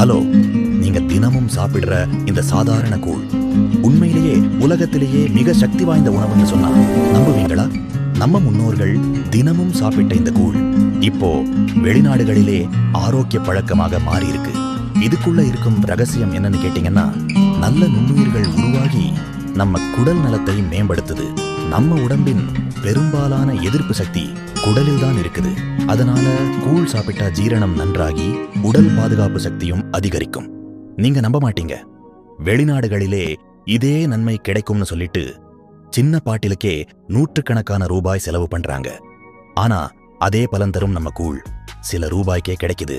Hello, நீங்க தினமும் சாப்பிடுற இந்த சாதாரண கூழ் உண்மையிலேயே உலகத்திலேயே மிக சக்தி வாய்ந்த உணவுன்னு சொன்னா நம்புவீங்களா? நம்ம முன்னோர்கள் தினமும் சாப்பிட்ட இந்த கூழ் இப்போ வெளிநாடுகளிலே ஆரோக்கிய பழக்கமாக மாறி இருக்கு. இதுக்குள்ள இருக்கும் ரகசியம் என்னன்னு கேட்டீங்கன்னா, நல்ல நுண்ணுயிர்கள் உருவாகி நம்ம குடல் நலத்தை மேம்படுத்துது. நம்ம உடம்பின் பெரும்பாலான எதிர்ப்பு சக்தி குடலில் தான் இருக்குது. அதனால கூழ் சாப்பிட்டா ஜீரணம் நன்றாகி உடல் பாதுகாப்பு சக்தியும் அதிகரிக்கும். நீங்க நம்ப மாட்டீங்க, வெளிநாடுகளிலே இதே நன்மை கிடைக்கும்னு சொல்லிட்டு சின்ன பாட்டிலுக்கே நூற்றுக்கணக்கான ரூபாய் செலவு பண்றாங்க. ஆனா அதே பலன் தரும் நம்ம கூழ் சில ரூபாய்க்கே கிடைக்குது.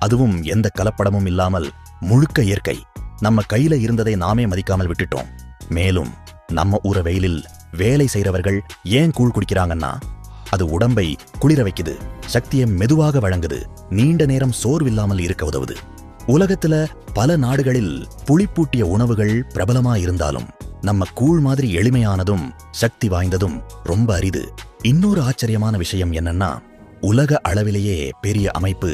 அதுவும் எந்த கலப்படமும் இல்லாமல் முழுக்க இயற்கை. நம்ம கையில இருந்ததை நாமே மதிக்காமல் விட்டுட்டோம். மேலும் நம்ம ஊர வெயிலில் வேலை செய்றவர்கள் ஏன் கூழ் குடிக்கிறாங்கன்னா, அது உடம்பை குளிர வைக்குது, சக்தியை மெதுவாக வழங்குது, நீண்ட நேரம் சோர்வில்லாமல் இருக்க உதவுது. உலகத்துல பல நாடுகளில் புளிப்பூட்டிய உணவுகள் பிரபலமா இருந்தாலும் நம்ம கூழ் மாதிரி எளிமையானதும் சக்தி வாய்ந்ததும் ரொம்ப அரிது. இன்னொரு ஆச்சரியமான விஷயம் என்னன்னா, உலக அளவிலேயே பெரிய அமைப்பு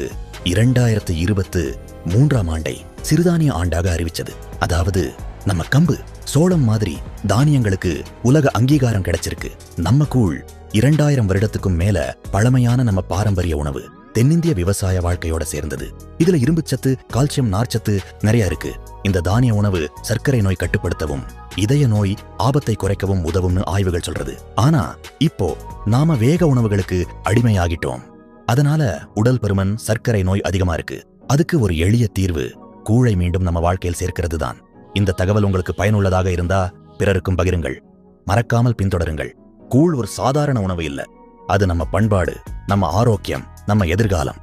2023ஆம் ஆண்டை சிறுதானிய ஆண்டாக அறிவிச்சது. அதாவது நம்ம கம்பு, சோளம் மாதிரி தானியங்களுக்கு உலக அங்கீகாரம் கிடைச்சிருக்கு. நம்ம கூழ் 2000 வருடத்துக்கும் மேல பழமையான நம்ம பாரம்பரிய உணவு, தென்னிந்திய விவசாய வாழ்க்கையோட சேர்ந்தது. இதுல இரும்புச்சத்து, கால்சியம், நார்ச்சத்து நிறைய இருக்கு. இந்த தானிய உணவு சர்க்கரை நோய் கட்டுப்படுத்தவும் இதய நோய் ஆபத்தை குறைக்கவும் உதவும்னு ஆய்வுகள் சொல்றது. ஆனா இப்போ நாம வேக உணவுகளுக்கு அடிமையாகிட்டோம். அதனால உடல் பருமன், சர்க்கரை நோய் அதிகமா இருக்கு. அதுக்கு ஒரு எளிய தீர்வு கூழை மீண்டும் நம்ம வாழ்க்கையில் சேர்க்கிறது தான். இந்த தகவல் உங்களுக்கு பயனுள்ளதாக இருந்தா பிறருக்கும் பகிருங்கள். மறக்காமல் பின்தொடருங்கள். கூழ் ஒரு சாதாரண உணவு இல்ல, அது நம்ம பண்பாடு, நம்ம ஆரோக்கியம், நம்ம எதிர்காலம்.